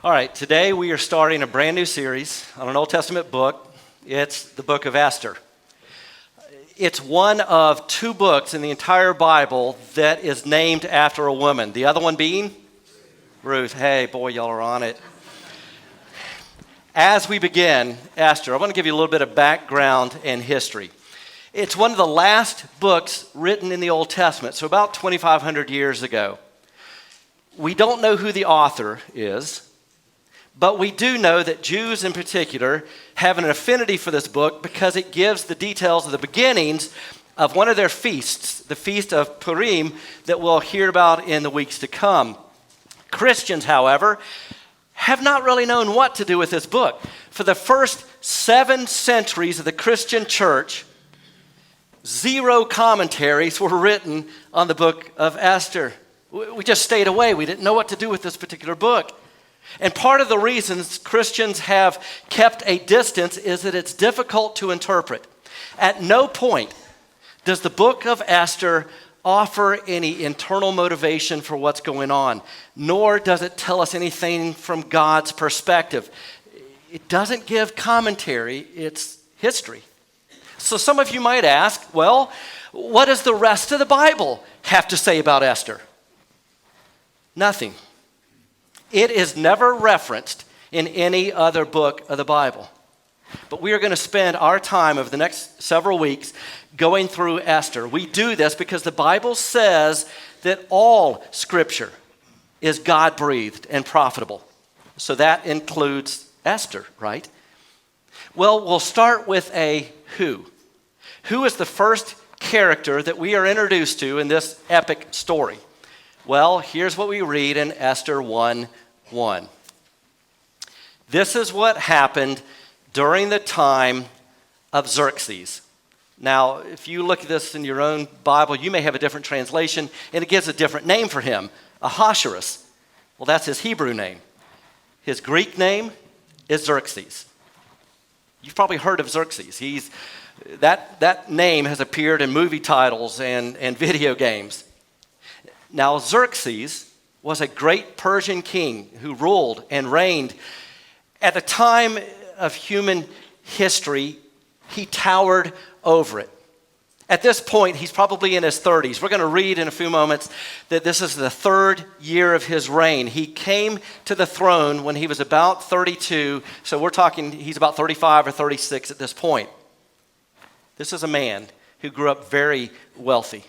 All right, today we are starting a brand new series on an Old Testament book. It's the book of Esther. It's one of two books in the entire Bible that is named after a woman. The other one being Ruth. Hey, boy, y'all are on it. As we begin Esther, I want to give you a little bit of background and history. It's one of the last books written in the Old Testament, so about 2,500 years ago. We don't know who the author is, but we do know that Jews in particular have an affinity for this book because it gives the details of the beginnings of one of their feasts, the Feast of Purim, that we'll hear about in the weeks to come. Christians, however, have not really known what to do with this book. For the first 7 centuries of the Christian church, 0 commentaries were written on the book of Esther. We just stayed away. We didn't know what to do with this particular book. And part of the reasons Christians have kept a distance is that it's difficult to interpret. At no point does the book of Esther offer any internal motivation for what's going on, nor does it tell us anything from God's perspective. It doesn't give commentary, it's history. So some of you might ask, well, what does the rest of the Bible have to say about Esther? Nothing. It is never referenced in any other book of the Bible. But we are going to spend our time over the next several weeks going through Esther. We do this because the Bible says that all Scripture is God-breathed and profitable. So that includes Esther, right? Well, we'll start with a who. Who is the first character that we are introduced to in this epic story? Well, here's what we read in Esther 1:1. This is what happened during the time of Xerxes. Now, if you look at this in your own Bible, you may have a different translation, and it gives a different name for him, Ahasuerus. Well, that's his Hebrew name. His Greek name is Xerxes. You've probably heard of Xerxes. That name has appeared in movie titles and video games. Now, Xerxes was a great Persian king who ruled and reigned. At the time of human history, he towered over it. At this point, he's probably in his 30s. We're going to read in a few moments that this is the 3rd year of his reign. He came to the throne when he was about 32, so we're talking he's about 35 or 36 at this point. This is a man who grew up very wealthy.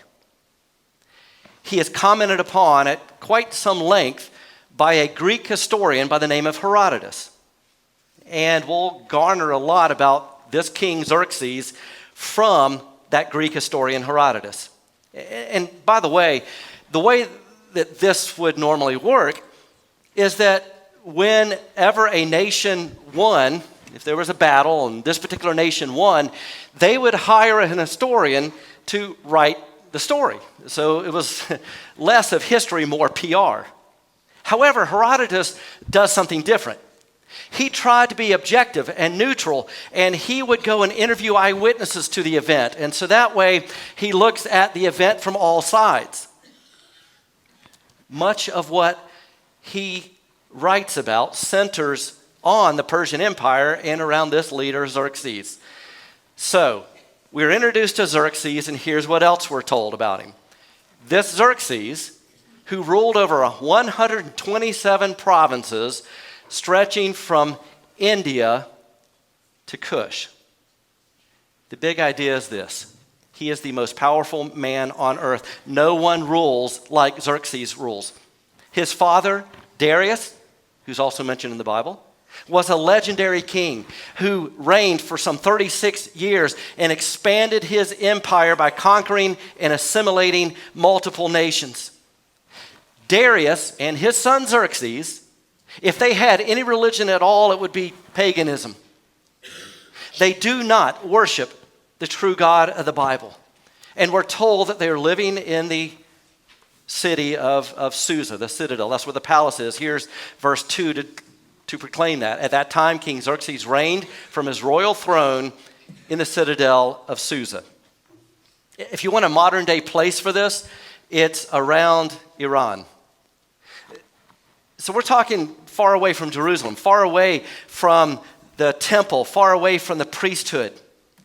He is commented upon at quite some length by a Greek historian by the name of Herodotus. And we'll garner a lot about this king Xerxes from that Greek historian Herodotus. And by the way that this would normally work is that whenever a nation won, if there was a battle and this particular nation won, they would hire an historian to write the story. So it was less of history, more PR. However, Herodotus does something different. He tried to be objective and neutral, and he would go and interview eyewitnesses to the event. And so that way, he looks at the event from all sides. Much of what he writes about centers on the Persian Empire and around this leader, Xerxes. So, we're introduced to Xerxes, and here's what else we're told about him. This Xerxes, who ruled over 127 provinces, stretching from India to Kush. The big idea is this. He is the most powerful man on earth. No one rules like Xerxes rules. His father, Darius, who's also mentioned in the Bible, was a legendary king who reigned for some 36 years and expanded his empire by conquering and assimilating multiple nations. Darius and his son Xerxes, if they had any religion at all, it would be paganism. They do not worship the true God of the Bible. And we're told that they're living in the city of Susa, the citadel. That's where the palace is. Here's verse 2 to proclaim that. At that time, King Xerxes reigned from his royal throne in the citadel of Susa. If you want a modern day place for this, it's around Iran. So we're talking far away from Jerusalem, far away from the temple, far away from the priesthood.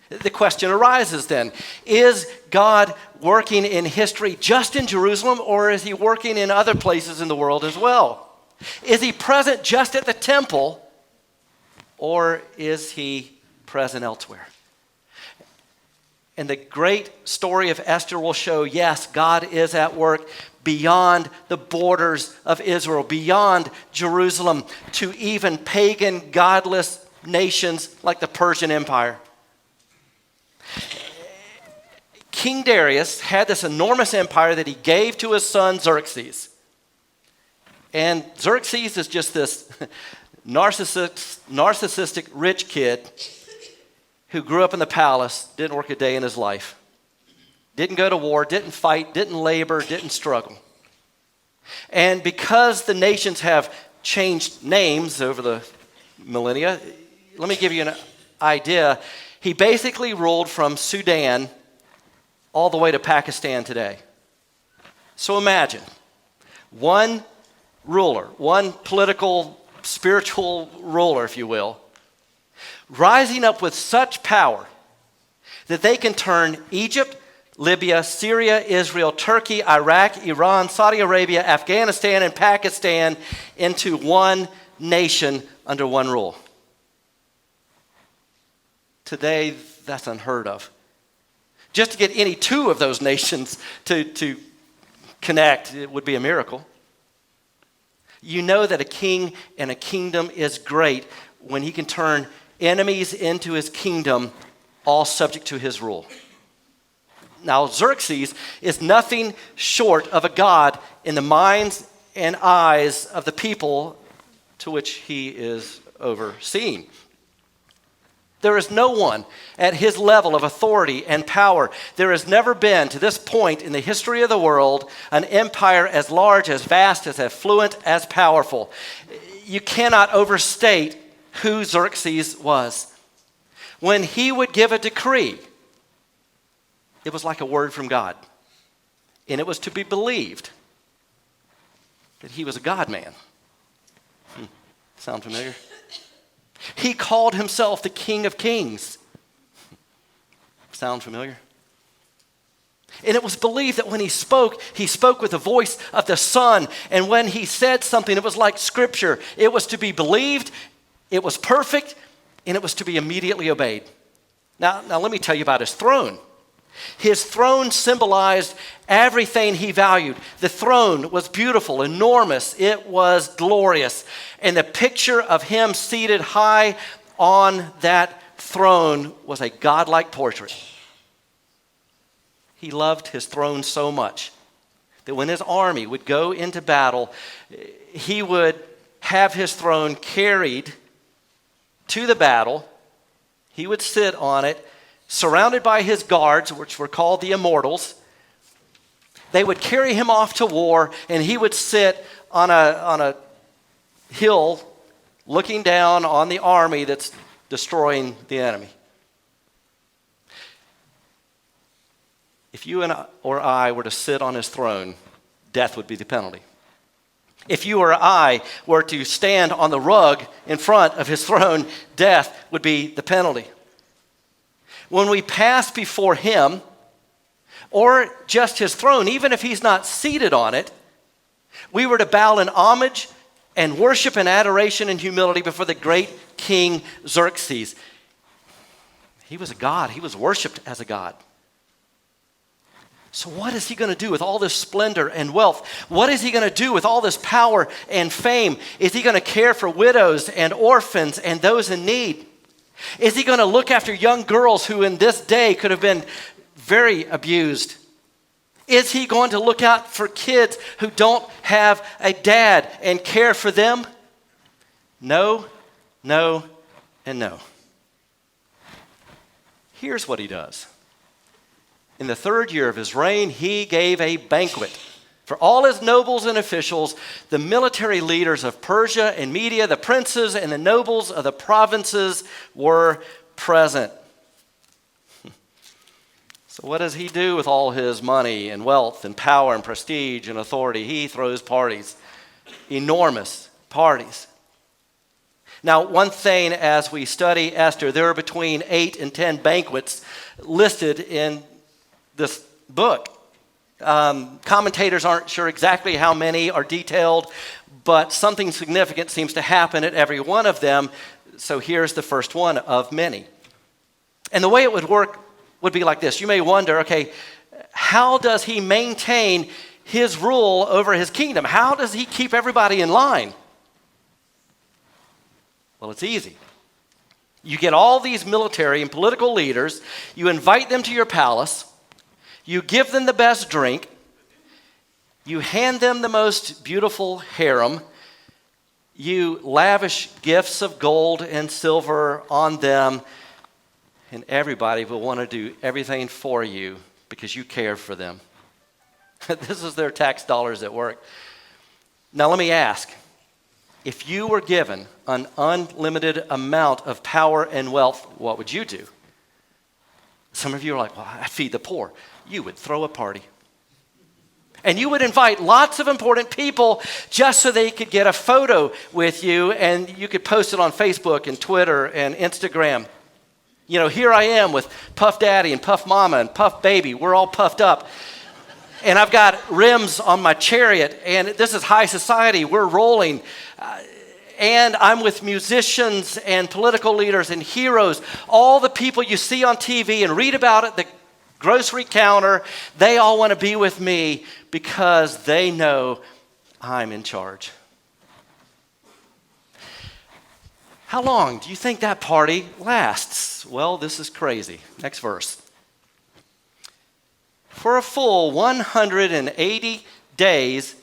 The question arises then, is God working in history just in Jerusalem, or is he working in other places in the world as well? Is he present just at the temple, or is he present elsewhere? And the great story of Esther will show, yes, God is at work beyond the borders of Israel, beyond Jerusalem, to even pagan, godless nations like the Persian Empire. King Darius had this enormous empire that he gave to his son Xerxes. And Xerxes is just this narcissistic rich kid who grew up in the palace, didn't work a day in his life, didn't go to war, didn't fight, didn't labor, didn't struggle. And because the nations have changed names over the millennia, let me give you an idea. He basically ruled from Sudan all the way to Pakistan today. So imagine one ruler, one political, spiritual ruler, if you will, rising up with such power that they can turn Egypt, Libya, Syria, Israel, Turkey, Iraq, Iran, Saudi Arabia, Afghanistan, and Pakistan into one nation under one rule. Today, that's unheard of. Just to get any two of those nations to connect, it would be a miracle. You know that a king and a kingdom is great when he can turn enemies into his kingdom, all subject to his rule. Now, Xerxes is nothing short of a god in the minds and eyes of the people to which he is overseeing. There is no one at his level of authority and power. There has never been, to this point in the history of the world, an empire as large, as vast, as affluent, as powerful. You cannot overstate who Xerxes was. When he would give a decree, it was like a word from God. And it was to be believed that he was a God-man. Sound familiar? He called himself the King of Kings. Sound familiar? And it was believed that when he spoke with the voice of the Son. And when he said something, it was like Scripture. It was to be believed, it was perfect, and it was to be immediately obeyed. Now let me tell you about his throne. His throne symbolized everything he valued. The throne was beautiful, enormous. It was glorious. And the picture of him seated high on that throne was a godlike portrait. He loved his throne so much that when his army would go into battle, he would have his throne carried to the battle. He would sit on it, surrounded by his guards, which were called the immortals. They would carry him off to war, and he would sit on a hill looking down on the army that's destroying the enemy. If you or I were to sit on his throne, death would be the penalty. If you or I were to stand on the rug in front of his throne, death would be the penalty. When we pass before him, or just his throne, even if he's not seated on it, we were to bow in homage and worship and adoration and humility before the great King Xerxes. He was a god. He was worshipped as a god. So what is he going to do with all this splendor and wealth? What is he going to do with all this power and fame? Is he going to care for widows and orphans and those in need? Is he going to look after young girls who in this day could have been very abused? Is he going to look out for kids who don't have a dad and care for them? No, no, and no. Here's what he does. In the 3rd year of his reign, he gave a banquet for all his nobles and officials, the military leaders of Persia and Media, the princes and the nobles of the provinces were present. So what does he do with all his money and wealth and power and prestige and authority? He throws parties, enormous, parties. Now, one thing as we study Esther, there are between 8 and 10 banquets listed in this book. Commentators aren't sure exactly how many are detailed, but something significant seems to happen at every one of them. So here's the first one of many. And the way it would work would be like this. You may wonder, okay, how does he maintain his rule over his kingdom? How does he keep everybody in line? Well, it's easy. You get all these military and political leaders, you invite them to your palace, you give them the best drink, you hand them the most beautiful harem, you lavish gifts of gold and silver on them, and everybody will want to do everything for you because you care for them. This is their tax dollars at work. Now let me ask, if you were given an unlimited amount of power and wealth, what would you do? Some of you are like, well, I'd feed the poor. You would throw a party. And you would invite lots of important people just so they could get a photo with you and you could post it on Facebook and Twitter and Instagram. You know, here I am with Puff Daddy and Puff Mama and Puff Baby. We're all puffed up. And I've got rims on my chariot, and this is high society. We're rolling. And I'm with musicians and political leaders and heroes. All the people you see on TV and read about at the grocery counter, they all want to be with me because they know I'm in charge. How long do you think that party lasts? Well, this is crazy. Next verse. For a full 180 days,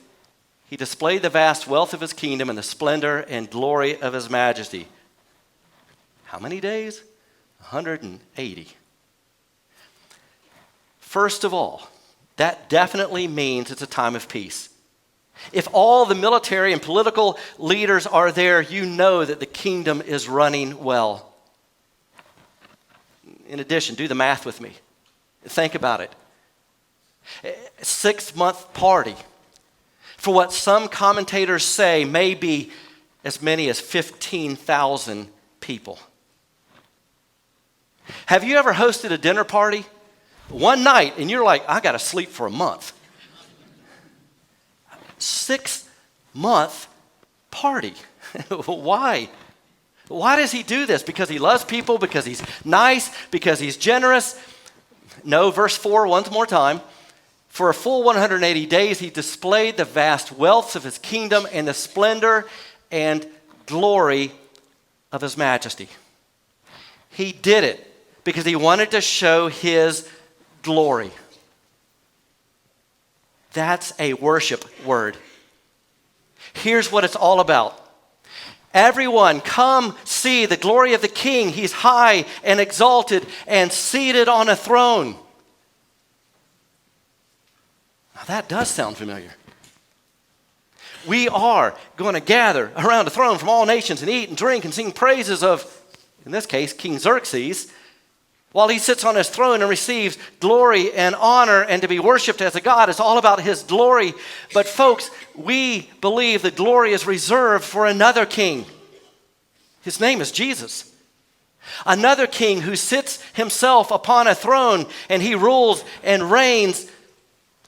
he displayed the vast wealth of his kingdom and the splendor and glory of his majesty. How many days? 180. First of all, that definitely means it's a time of peace. If all the military and political leaders are there, you know that the kingdom is running well. In addition, do the math with me. Think about it. 6-month party for what some commentators say may be as many as 15,000 people. Have you ever hosted a dinner party one night and you're like, I got to sleep for a month? 6-month party. Why? Why does he do this? Because he loves people? Because he's nice? Because he's generous? No, verse 4, one more time. For a full 180 days, he displayed the vast wealth of his kingdom and the splendor and glory of his majesty. He did it because he wanted to show his glory. That's a worship word. Here's what it's all about. Everyone, come see the glory of the King. He's high and exalted and seated on a throne. Now that does sound familiar. We are going to gather around the throne from all nations and eat and drink and sing praises of, in this case, King Xerxes, while he sits on his throne and receives glory and honor and to be worshiped as a God. It's all about his glory. But folks, we believe the glory is reserved for another king. His name is Jesus. Another king who sits himself upon a throne and he rules and reigns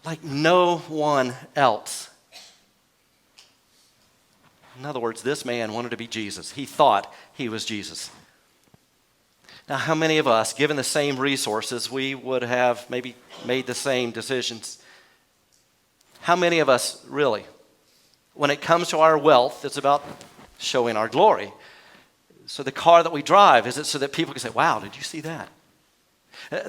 like no one else. In other words, this man wanted to be Jesus. He thought he was Jesus. Now, how many of us, given the same resources, we would have maybe made the same decisions? How many of us really, when it comes to our wealth, it's about showing our glory? So the car that we drive, is it so that people can say, wow, did you see that?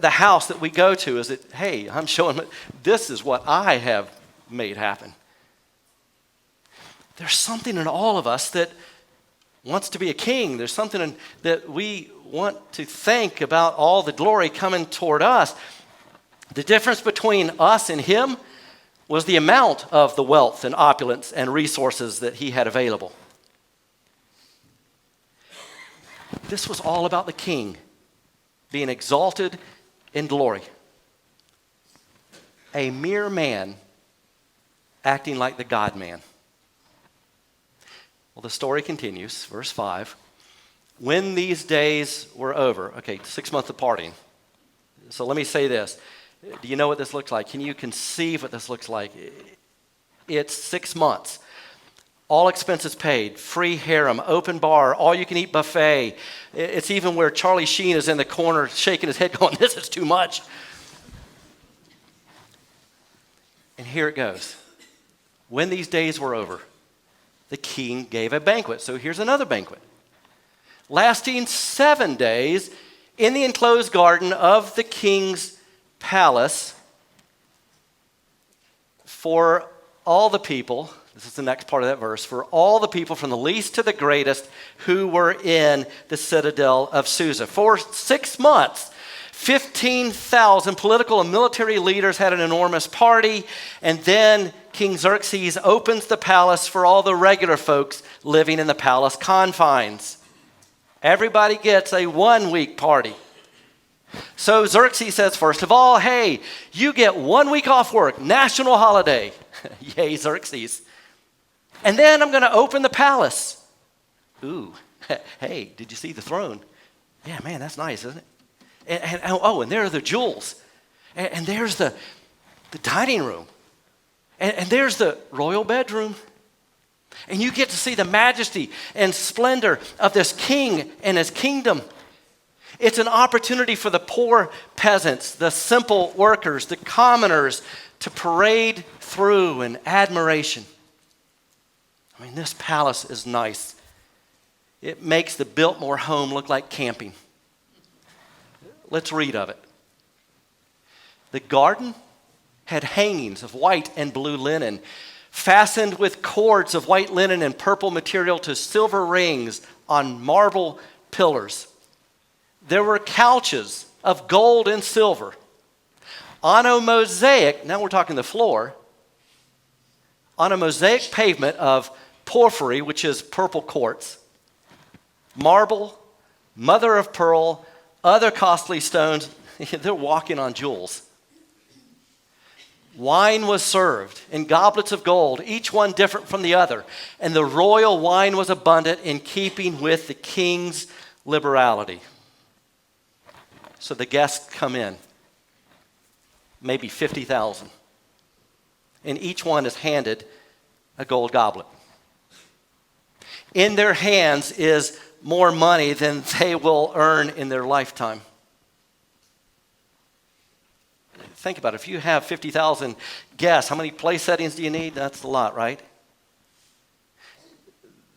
The house that we go to, is it, hey, I'm showing, this is what I have made happen. There's something in all of us that wants to be a king. There's something that we want to think about all the glory coming toward us. The difference between us and him was the amount of the wealth and opulence and resources that he had available. This was all about the king being exalted in glory. A mere man acting like the God-man. Well, the story continues, verse 5. When these days were over, okay, 6 months of partying. So let me say this. Do you know what this looks like? Can you conceive what this looks like? It's 6 months. All expenses paid, free harem, open bar, all-you-can-eat buffet. It's even where Charlie Sheen is in the corner shaking his head going, this is too much. And here it goes. When these days were over, the king gave a banquet. So here's another banquet. Lasting 7 days in the enclosed garden of the king's palace for all the people. This is the next part of that verse. For all the people from the least to the greatest who were in the citadel of Susa. For 6 months, 15,000 political and military leaders had an enormous party. And then King Xerxes opens the palace for all the regular folks living in the palace confines. Everybody gets a 1-week party. So Xerxes says, first of all, hey, you get 1 week off work, national holiday. Yay, Xerxes. And then I'm going to open the palace. Ooh, hey, did you see the throne? Yeah, man, that's nice, isn't it? And there are the jewels. And there's the dining room. And there's the royal bedroom. And you get to see the majesty and splendor of this king and his kingdom. It's an opportunity for the poor peasants, the simple workers, the commoners to parade through in admiration. I mean, this palace is nice. It makes the Biltmore home look like camping. Let's read of it. The garden had hangings of white and blue linen, fastened with cords of white linen and purple material to silver rings on marble pillars. There were couches of gold and silver. On a mosaic, now we're talking the floor, on a mosaic pavement of porphyry, which is purple quartz, marble, mother of pearl, other costly stones. They're walking on jewels. Wine was served in goblets of gold, each one different from the other. And the royal wine was abundant in keeping with the king's liberality. So the guests come in, maybe 50,000. And each one is handed a gold goblet. In their hands is more money than they will earn in their lifetime. Think about it. If you have 50,000 guests, how many place settings do you need? That's a lot, right?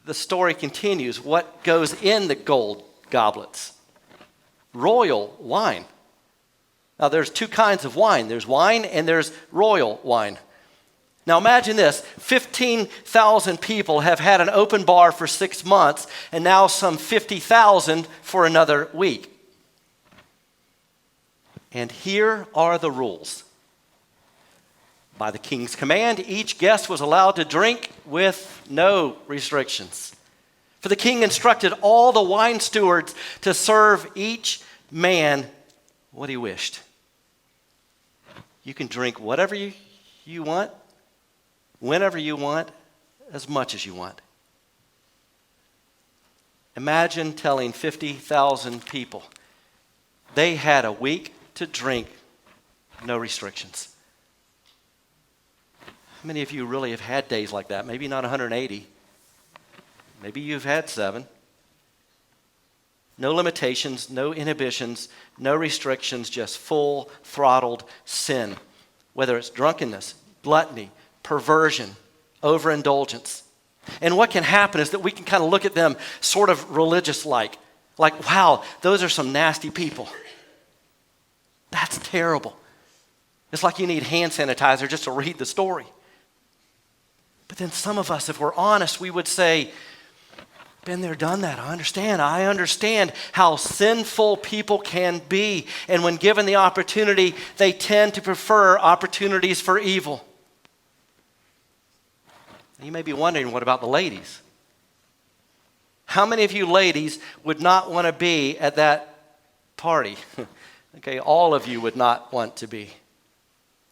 The story continues. What goes in the gold goblets? Royal wine. Now, there's two kinds of wine. There's wine and there's royal wine. Now, imagine this. 15,000 people have had an open bar for 6 months, and now some 50,000 for another week. And here are the rules. By the king's command, each guest was allowed to drink with no restrictions. For the king instructed all the wine stewards to serve each man what he wished. You can drink whatever you want, whenever you want, as much as you want. Imagine telling 50,000 people they had a week to drink, no restrictions. How many of you really have had days like that? Maybe not 180. Maybe you've had 7. No limitations, no inhibitions, no restrictions, just full throttled sin. Whether it's drunkenness, gluttony, perversion, overindulgence. And what can happen is that we can kind of look at them sort of religious-like. Like, wow, those are some nasty people. That's terrible. It's like you need hand sanitizer just to read the story. But then some of us, if we're honest, we would say, been there, done that. I understand how sinful people can be. And when given the opportunity, they tend to prefer opportunities for evil. You may be wondering, what about the ladies? How many of you ladies would not want to be at that party? Okay, all of you would not want to be.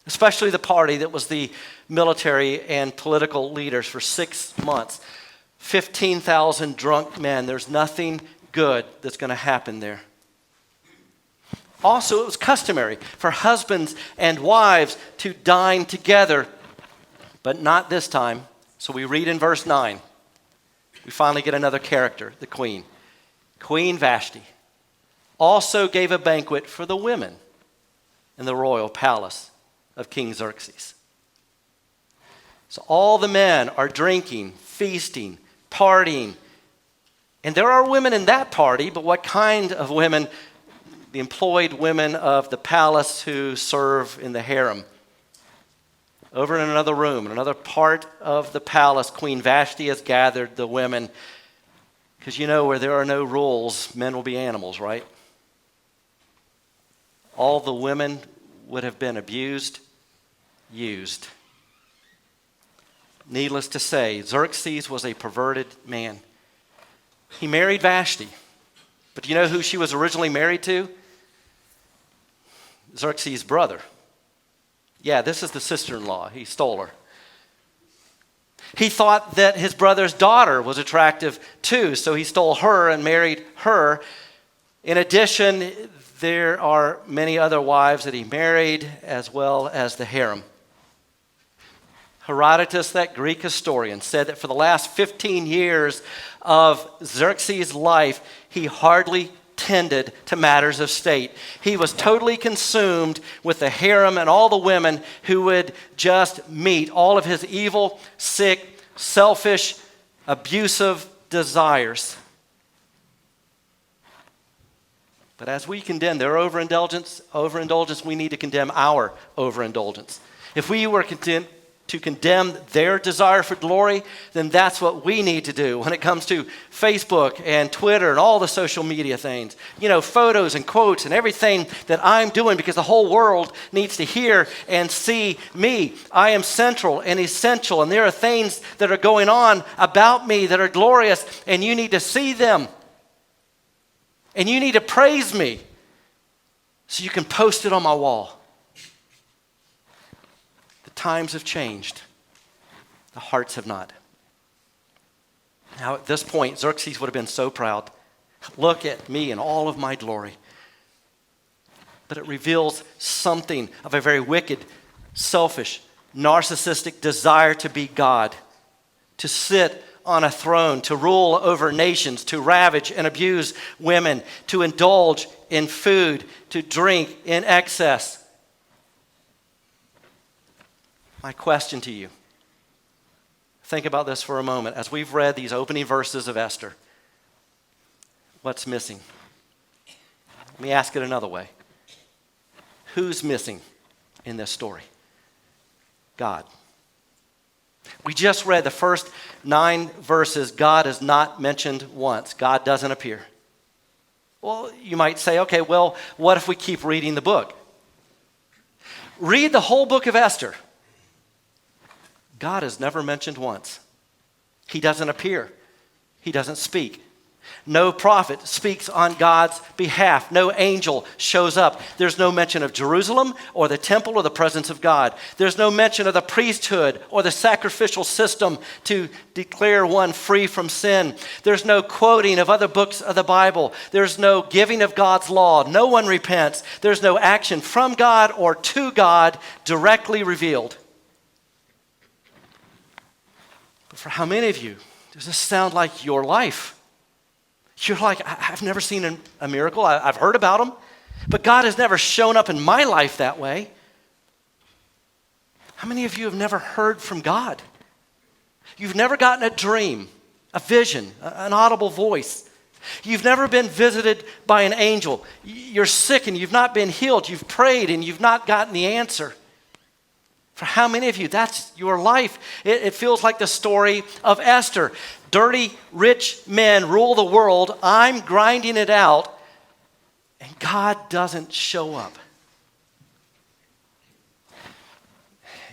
Especially the party that was the military and political leaders for 6 months. 15,000 drunk men. There's nothing good that's going to happen there. Also, it was customary for husbands and wives to dine together, but not this time. So we read in verse 9. We finally get another character, the queen. Queen Vashti also gave a banquet for the women in the royal palace of King Xerxes. So all the men are drinking, feasting, partying. And there are women in that party, but what kind of women? The employed women of the palace who serve in the harem. Over in another room, in another part of the palace, Queen Vashti has gathered the women. Because you know, where there are no rules, men will be animals, right? All the women would have been abused, used. Needless to say, Xerxes was a perverted man. He married Vashti. But do you know who she was originally married to? Xerxes' brother. Yeah, this is the sister-in-law. He stole her. He thought that his brother's daughter was attractive too, so he stole her and married her. In addition, there are many other wives that he married, as well as the harem. Herodotus, that Greek historian, said that for the last 15 years of Xerxes' life, he hardly tended to matters of state. He was totally consumed with the harem and all the women who would just meet all of his evil, sick, selfish, abusive desires. But as we condemn their overindulgence, we need to condemn our overindulgence. If we were content to condemn their desire for glory, then that's what we need to do when it comes to Facebook and Twitter and all the social media things. You know, photos and quotes and everything that I'm doing, because the whole world needs to hear and see me. I am central and essential, and there are things that are going on about me that are glorious, and you need to see them. And you need to praise me so you can post it on my wall. Times have changed. The hearts have not. Now, at this point, Xerxes would have been so proud. Look at me in all of my glory. But it reveals something of a very wicked, selfish, narcissistic desire to be God, to sit on a throne, to rule over nations, to ravage and abuse women, to indulge in food, to drink in excess. My question to you, think about this for a moment. As we've read these opening verses of Esther, what's missing? Let me ask it another way. Who's missing in this story? God. We just read the first 9 verses. God is not mentioned once. God doesn't appear. Well, you might say, okay, well, what if we keep reading the book? Read the whole book of Esther. God is never mentioned once. He doesn't appear. He doesn't speak. No prophet speaks on God's behalf. No angel shows up. There's no mention of Jerusalem or the temple or the presence of God. There's no mention of the priesthood or the sacrificial system to declare one free from sin. There's no quoting of other books of the Bible. There's no giving of God's law. No one repents. There's no action from God or to God directly revealed. But for how many of you does this sound like your life? You're like, I've never seen a miracle. I've heard about them, but God has never shown up in my life that way. How many of you have never heard from God? You've never gotten a dream, a vision, an audible voice. You've never been visited by an angel. You're sick and you've not been healed. You've prayed and you've not gotten the answer. For how many of you, that's your life? It feels like the story of Esther. Dirty, rich men rule the world. I'm grinding it out, and God doesn't show up.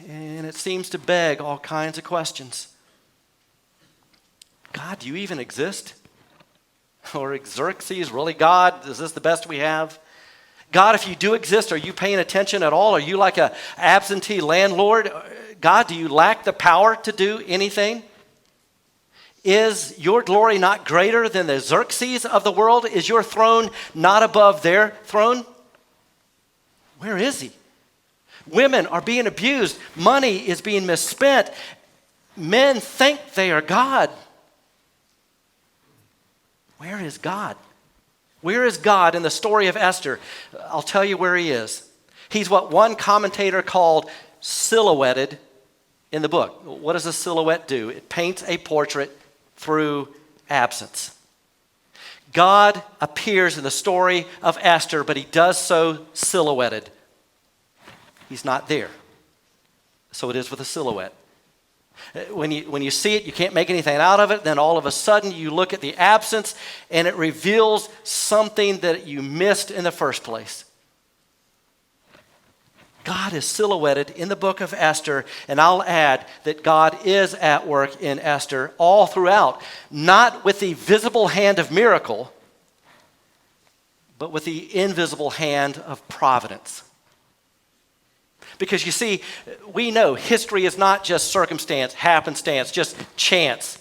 And it seems to beg all kinds of questions. God, do you even exist? Or Xerxes, really God? Is this the best we have? God, if you do exist, are you paying attention at all? Are you like an absentee landlord? God, do you lack the power to do anything? Is your glory not greater than the Xerxes of the world? Is your throne not above their throne? Where is he? Women are being abused. Money is being misspent. Men think they are God. Where is God? Where is God in the story of Esther? I'll tell you where he is. He's what one commentator called silhouetted in the book. What does a silhouette do? It paints a portrait through absence. God appears in the story of Esther, but he does so silhouetted. He's not there. So it is with a silhouette. When you see it, you can't make anything out of it. Then all of a sudden you look at the absence and it reveals something that you missed in the first place. God is silhouetted in the book of Esther, and I'll add that God is at work in Esther all throughout, not with the visible hand of miracle, but with the invisible hand of providence. Because you see, we know history is not just circumstance, happenstance, just chance.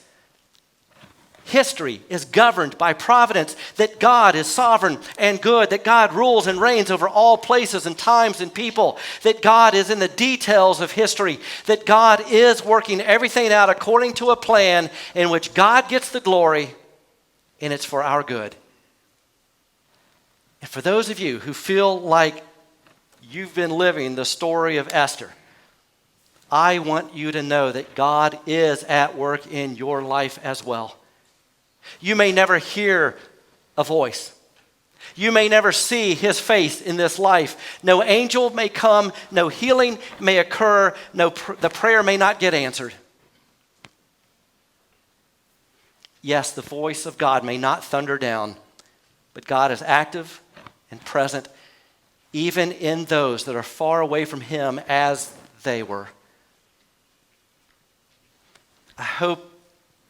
History is governed by providence, that God is sovereign and good, that God rules and reigns over all places and times and people, that God is in the details of history, that God is working everything out according to a plan in which God gets the glory, and it's for our good. And for those of you who feel like you've been living the story of Esther, I want you to know that God is at work in your life as well. You may never hear a voice. You may never see his face in this life. No angel may come, no healing may occur, the prayer may not get answered. Yes, the voice of God may not thunder down, but God is active and present even in those that are far away from him as they were. I hope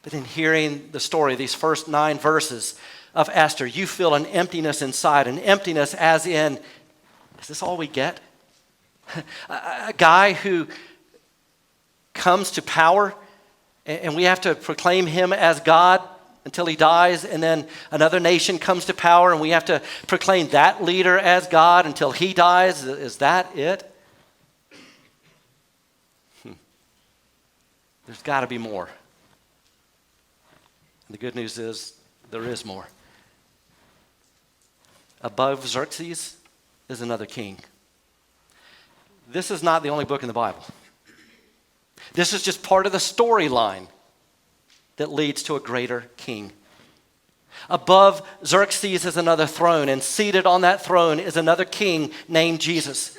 that in hearing the story, these first 9 verses of Esther, you feel an emptiness inside, an emptiness as in, is this all we get? A guy who comes to power and we have to proclaim him as God until he dies, and then another nation comes to power and we have to proclaim that leader as God until he dies. Is that it? There's got to be more. And the good news is there is more. Above Xerxes is another king. This is not the only book in the Bible. This is just part of the storyline that leads to a greater king. Above Xerxes is another throne, and seated on that throne is another king named Jesus.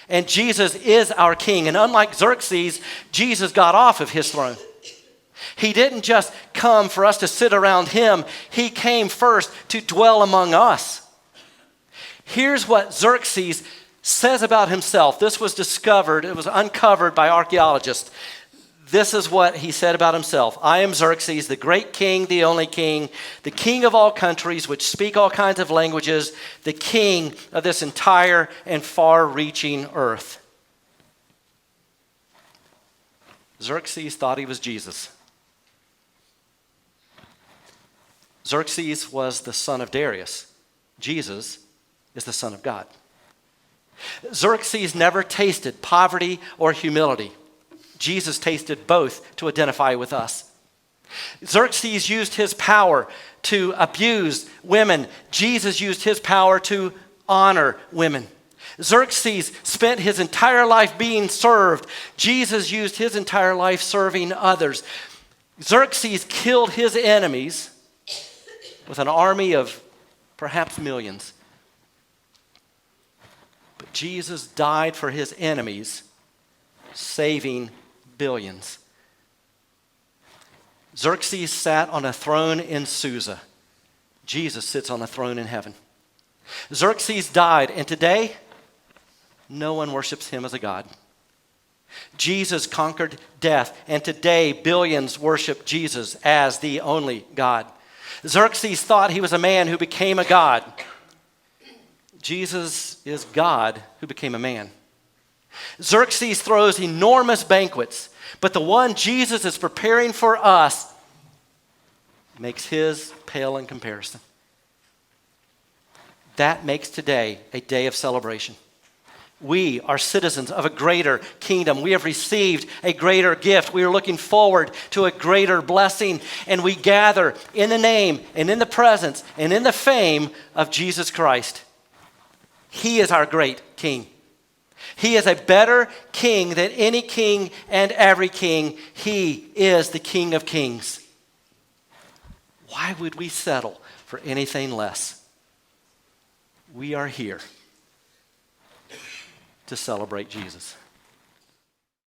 And Jesus is our king. And unlike Xerxes, Jesus got off of his throne. He didn't just come for us to sit around him. He came first to dwell among us. Here's what Xerxes says about himself. This was discovered, it was uncovered by archaeologists. This is what he said about himself. I am Xerxes, the great king, the only king, the king of all countries which speak all kinds of languages, the king of this entire and far-reaching earth. Xerxes thought he was Jesus. Xerxes was the son of Darius. Jesus is the son of God. Xerxes never tasted poverty or humility. Jesus tasted both to identify with us. Xerxes used his power to abuse women. Jesus used his power to honor women. Xerxes spent his entire life being served. Jesus used his entire life serving others. Xerxes killed his enemies with an army of perhaps millions. But Jesus died for his enemies, saving billions. Xerxes sat on a throne in Susa. Jesus sits on a throne in heaven. Xerxes died, and today, no one worships him as a god. Jesus conquered death, and today billions worship Jesus as the only God. Xerxes thought he was a man who became a god. Jesus is God who became a man. Xerxes throws enormous banquets, but the one Jesus is preparing for us makes his pale in comparison. That makes today a day of celebration. We are citizens of a greater kingdom. We have received a greater gift. We are looking forward to a greater blessing. And we gather in the name and in the presence and in the fame of Jesus Christ. He is our great king. He is a better king than any king and every king. He is the King of Kings. Why would we settle for anything less? We are here to celebrate Jesus.